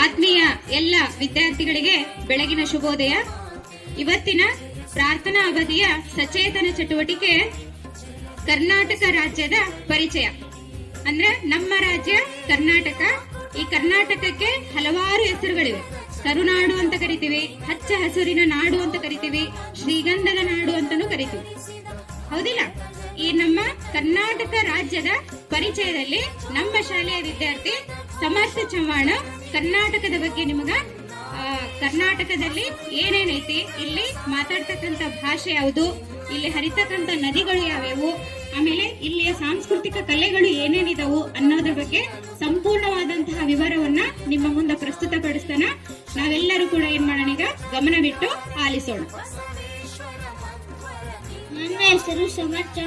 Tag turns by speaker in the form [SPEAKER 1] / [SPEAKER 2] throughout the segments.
[SPEAKER 1] ಆತ್ಮೀಯ ಎಲ್ಲ ವಿದ್ಯಾರ್ಥಿಗಳಿಗೆ ಬೆಳಗಿನ ಶುಭೋದಯ. ಇವತ್ತಿನ ಪ್ರಾರ್ಥನಾ ಅವಧಿಯ ಸಚೇತನ ಚಟುವಟಿಕೆ ಕರ್ನಾಟಕ ರಾಜ್ಯದ ಪರಿಚಯ. ಅಂದ್ರೆ ನಮ್ಮ ರಾಜ್ಯ ಕರ್ನಾಟಕ. ಈ ಕರ್ನಾಟಕಕ್ಕೆ ಹಲವಾರು ಹೆಸರುಗಳಿವೆ. ಕರುನಾಡು ಅಂತ ಕರಿತೀವಿ, ಹಚ್ಚ ಹಸುರಿನ ನಾಡು ಅಂತ ಕರಿತೀವಿ, ಶ್ರೀಗಂಧದ ನಾಡು ಅಂತಾನೂ ಕರಿತೀವಿ, ಹೌದಿಲ್ಲ? ಈ ನಮ್ಮ ಕರ್ನಾಟಕ ರಾಜ್ಯದ ಪರಿಚಯದಲ್ಲಿ ನಮ್ಮ ಶಾಲೆಯ ವಿದ್ಯಾರ್ಥಿ ಸಮರ್ಥ ಚವ್ಹಾಣ ಕರ್ನಾಟಕದ ಬಗ್ಗೆ ನಿಮಗ ಕರ್ನಾಟಕದಲ್ಲಿ ಏನೇನೈತಿ, ಇಲ್ಲಿ ಮಾತಾಡ್ತಕ್ಕಂಥ ಭಾಷೆ ಯಾವುದು, ಇಲ್ಲಿ ಹರಿತಕ್ಕಂಥ ನದಿಗಳು ಯಾವ್ಯಾವು, ಆಮೇಲೆ ಇಲ್ಲಿಯ ಸಾಂಸ್ಕೃತಿಕ ಕಲೆಗಳು ಏನೇನಿದಾವು ಅನ್ನೋದ್ರ ಬಗ್ಗೆ ಸಂಪೂರ್ಣವಾದಂತಹ ವಿವರವನ್ನ ನಿಮ್ಮ ಮುಂದೆ ಪ್ರಸ್ತುತಪಡಿಸ್ತಾನ. ನಾವೆಲ್ಲರೂ ಕೂಡ ಏನ್ ಮಾಡೋಣ, ಈಗ ಗಮನವಿಟ್ಟು ಆಲಿಸೋಣ.
[SPEAKER 2] ನನ್ನ ಹೆಸರು ಸಮರ್ಥ.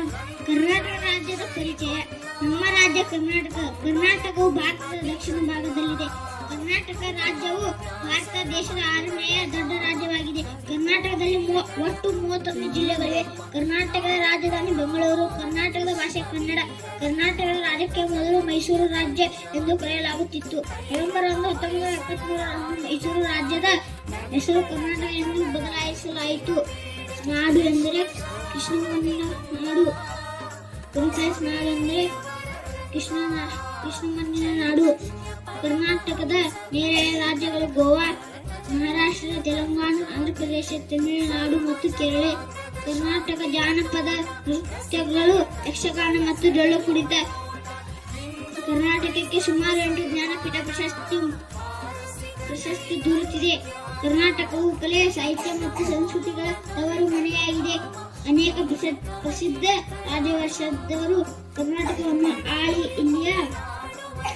[SPEAKER 2] ಕರ್ನಾಟಕ ರಾಜ್ಯದ ಪರಿಚಯ. ನಮ್ಮ ರಾಜ್ಯ ಕರ್ನಾಟಕ. ಕರ್ನಾಟಕವು ಭಾರತದ ದಕ್ಷಿಣ ಭಾಗದಲ್ಲಿದೆ. ಕರ್ನಾಟಕ ರಾಜ್ಯವು ಭಾರತ ದೇಶದ 6ನೇ ದೊಡ್ಡ ರಾಜ್ಯವಾಗಿದೆ. ಕರ್ನಾಟಕದಲ್ಲಿ ಒಟ್ಟು 31 ಜಿಲ್ಲೆಗಳಿವೆ. ಕರ್ನಾಟಕದ ರಾಜಧಾನಿ ಬೆಂಗಳೂರು. ಕರ್ನಾಟಕದ ಭಾಷೆ ಕನ್ನಡ. ಕರ್ನಾಟಕದ ರಾಜ್ಯಕ್ಕೆ ಮೊದಲು ಮೈಸೂರು ರಾಜ್ಯ ಎಂದು ಕರೆಯಲಾಗುತ್ತಿತ್ತು. ನವೆಂಬರ್ 1, 1973 ಮೈಸೂರು ರಾಜ್ಯದ ಹೆಸರು ಕರ್ನಾಟಕ ಎಂದು ಬದಲಾಯಿಸಲಾಯಿತು. ನಾಡು ಎಂದರೆ ಕೃಷ್ಣಮಣ್ಣಿನ ನಾಡು. ಪ್ರಿನ್ಸೆಸ್ ನಾಡು ಎಂದರೆ ಕೃಷ್ಣಮಣ್ಣಿನ ನಾಡು. ಕರ್ನಾಟಕದ ನೆರೆಯ ರಾಜ್ಯಗಳು ಗೋವಾ, ಮಹಾರಾಷ್ಟ್ರ, ತೆಲಂಗಾಣ, ಆಂಧ್ರಪ್ರದೇಶ, ತಮಿಳುನಾಡು ಮತ್ತು ಕೇರಳ. ಕರ್ನಾಟಕ ಜಾನಪದ ನೃತ್ಯಗಳು ಯಕ್ಷಗಾನ ಮತ್ತು ಡೊಳ್ಳು ಕುಣಿತ. ಕರ್ನಾಟಕಕ್ಕೆ ಸುಮಾರು 8 ಜ್ಞಾನಪೀಠ ಪ್ರಶಸ್ತಿ ದೊರೆತಿದೆ. ಕರ್ನಾಟಕವು ಕಲೆ, ಸಾಹಿತ್ಯ ಮತ್ತು ಸಂಸ್ಕೃತಿಗಳ ತವರು ಮನೆಯಾಗಿದೆ. ಅನೇಕ ಪ್ರಸಿದ್ಧ ರಾಜವಂಶದವರು ಕರ್ನಾಟಕವನ್ನು ಆಳಿ ಇಲ್ಲಿಯ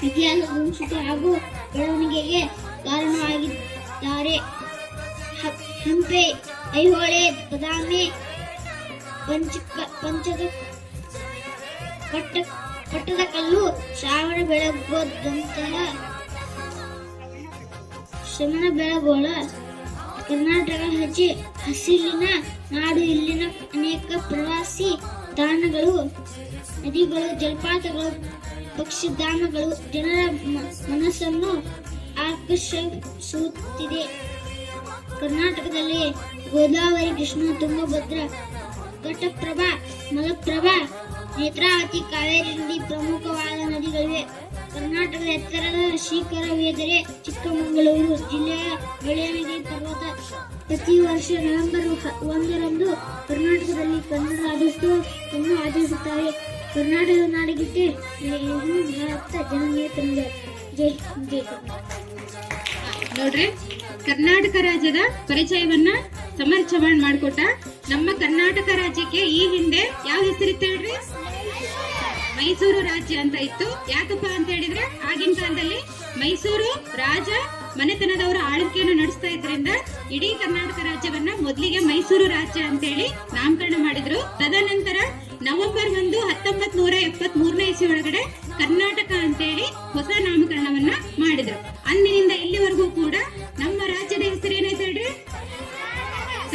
[SPEAKER 2] ಇತಿಹಾಸ, ಸಂಸ್ಕೃತಿ ಹಾಗೂ ಬೆಳವಣಿಗೆಗೆ ಕಾರಣವಾಗಿದ್ದಾರೆ. ಹಂಪೆ, ಐಹೊಳೆ, ಬಾದಾಮಿ, ಪಟ್ಟದಕಲ್ಲು, ಶ್ರವಣಬೆಳಗೊಳ. ಕರ್ನಾಟಕ ಹಸಿರಿನ ನಾಡು. ಇಲ್ಲಿನ ಅನೇಕ ಪ್ರವಾಸಿ ತಾಣಗಳು, ನದಿಗಳು, ಜಲಪಾತಗಳು, ಪಕ್ಷಿಧಾಮಗಳು ಜನರ ಮನಸ್ಸನ್ನು ಆಕರ್ಷಿಸುತ್ತಿದೆ. ಕರ್ನಾಟಕದಲ್ಲಿ ಗೋದಾವರಿ, ಕೃಷ್ಣ, ತುಂಗಭದ್ರಾ, ಘಟಪ್ರಭಾ, ಮಲಪ್ರಭಾ, ನೇತ್ರಾವತಿ, ಕಾವೇರಿ ನದಿ ಪ್ರಮುಖವಾದ ನದಿಗಳಿವೆ. ಕರ್ನಾಟಕದ ಎತ್ತರದ ಶಿಖರವೆಂದರೆ ಚಿಕ್ಕಮಗಳೂರು ಜಿಲ್ಲೆಯ ಬೆಳ್ಳಗಿರಿ ಪರ್ವತ. ಪ್ರತಿ ವರ್ಷ ನವೆಂಬರ್ 1ರಂದು ಕರ್ನಾಟಕದಲ್ಲಿ ಕನ್ನಡ ರಾಜ್ಯೋತ್ಸವವನ್ನು ಆಚರಿಸುತ್ತಾರೆ. ಕರ್ನಾಟಕದ ನಾಡಗೀತೆ ಭಾರತ ಜನನೀಯ ಕನ್ನಡ. ಜೈ ಜೈ.
[SPEAKER 1] ನೋಡ್ರಿ, ಕರ್ನಾಟಕ ರಾಜ್ಯದ ಪರಿಚಯವನ್ನ ಸಮರ್ಥ ಚವ್ಹಾಣ ಮಾಡಿಕೊಟ್ಟ. ನಮ್ಮ ಕರ್ನಾಟಕ ರಾಜ್ಯಕ್ಕೆ ಈ ಹಿಂದೆ ಯಾವ ಹೆಸರಿತ್ತು ಹೇಳ್ರಿ? ಮೈಸೂರು ರಾಜ್ಯ ಅಂತ ಇತ್ತು. ಯಾಕಪ್ಪ ಅಂತ ಹೇಳಿದ್ರೆ ಆಗಿನ ಕಾಲದಲ್ಲಿ ಮೈಸೂರು ರಾಜ ಮನೆತನದವರ ಆಳ್ವಿಕೆಯನ್ನು ನಡೆಸ್ತಾ ಇದ್ರಿಂದ ಇಡೀ ಕರ್ನಾಟಕ ರಾಜ್ಯವನ್ನ ಮೊದಲಿಗೆ ಮೈಸೂರು ರಾಜ್ಯ ಅಂತ ಹೇಳಿ ನಾಮಕರಣ ಮಾಡಿದ್ರು. ತದನಂತರ ನವೆಂಬರ್ 1, 1973 ಇಸ್ವಿ ಒಳಗಡೆ ಕರ್ನಾಟಕ ಅಂತೇಳಿ ಹೊಸ ನಾಮಕರಣವನ್ನ ಮಾಡಿದ್ರು. ಅಂದಿನಿಂದ ಇಲ್ಲಿವರೆಗೂ ಕೂಡ ನಮ್ಮ ರಾಜ್ಯದ ಹೆಸರು ಏನಾಯ್ತು ಹೇಳ್ರಿ?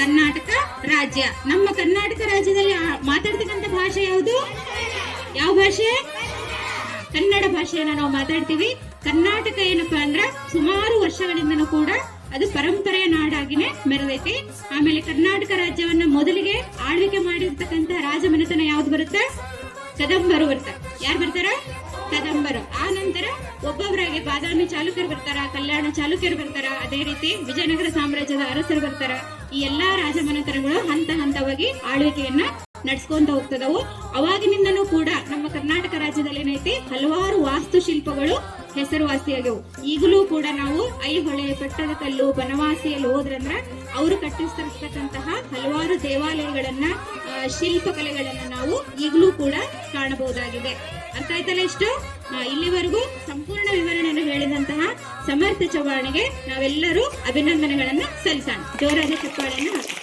[SPEAKER 1] ಕರ್ನಾಟಕ ರಾಜ್ಯ. ನಮ್ಮ ಕರ್ನಾಟಕ ರಾಜ್ಯದಲ್ಲಿ ಮಾತಾಡ್ತಕ್ಕಂಥ ಭಾಷೆ ಯಾವುದು? ಯಾವ ಭಾಷೆ? ಕನ್ನಡ ಭಾಷೆಯನ್ನ ನಾವು ಮಾತಾಡ್ತೀವಿ. ಕರ್ನಾಟಕ ಏನಪ್ಪಾ ಅಂದ್ರ ಸುಮಾರು ವರ್ಷಗಳಿಂದನೂ ಕೂಡ ಅದು ಪರಂಪರೆಯ ನಾಡಾಗಿನೇ ಮೆರೆದೈತಿ. ಆಮೇಲೆ ಕರ್ನಾಟಕ ರಾಜ್ಯವನ್ನ ಮೊದಲಿಗೆ ಆಳ್ವಿಕೆ ಮಾಡಿರ್ತಕ್ಕಂಥ ರಾಜಮನೆತನ ಯಾವ್ದು ಬರುತ್ತೆ? ಕದಂಬರು ಬರ್ತಾರೆ. ಯಾರು ಬರ್ತಾರ? ಕದಂಬರು. ಆ ನಂತರ ಒಬ್ಬೊಬ್ಬರಾಗಿ ಬಾದಾಮಿ ಚಾಲುಕ್ಯರು ಬರ್ತಾರ, ಕಲ್ಯಾಣ ಚಾಲುಕ್ಯರು ಬರ್ತಾರ, ಅದೇ ರೀತಿ ವಿಜಯನಗರ ಸಾಮ್ರಾಜ್ಯದ ಅರಸರು ಬರ್ತಾರ. ಈ ಎಲ್ಲಾ ರಾಜಮನೆತನಗಳು ಹಂತ ಹಂತವಾಗಿ ಆಳ್ವಿಕೆಯನ್ನ ನಡ್ಸ್ಕೊಂತ ಹೋಗ್ತದವು. ಅವಾಗಿನಿಂದನೂ ಕೂಡ ನಮ್ಮ ಕರ್ನಾಟಕ ರಾಜ್ಯದಲ್ಲಿ ಏನೈತಿ, ಹಲವಾರು ವಾಸ್ತುಶಿಲ್ಪಗಳು ಹೆಸರುವಾಸಿಯಾಗ್ಯವು. ಈಗಲೂ ಕೂಡ ನಾವು ಐಹೊಳೆ, ಪಟ್ಟದಕಲ್ಲು, ಬನವಾಸಿಯಲ್ಲಿ ಹೋದ್ರಂದ್ರ ಅವರು ಕಟ್ಟಿಸಿರ್ತಕ್ಕಂತಹ ಹಲವಾರು ದೇವಾಲಯಗಳನ್ನ, ಶಿಲ್ಪಕಲೆಗಳನ್ನ ನಾವು ಈಗಲೂ ಕೂಡ ಕಾಣಬಹುದಾಗಿದೆ. ಅರ್ಥ ಆಯ್ತಲ್ಲ ಇಷ್ಟು? ಇಲ್ಲಿವರೆಗೂ ಸಂಪೂರ್ಣ ವಿವರಣೆಯನ್ನು ಹೇಳಿದಂತಹ ಸಮರ್ಥ ಚವ್ಹಾಣ್ಗೆ ನಾವೆಲ್ಲರೂ ಅಭಿನಂದನೆಗಳನ್ನ ಸಲ್ಲಿಸೋಣ. ಜೋರಾದ ಚಪ್ಪಾಳೆಯನ್ನು ಹಾಕಿ.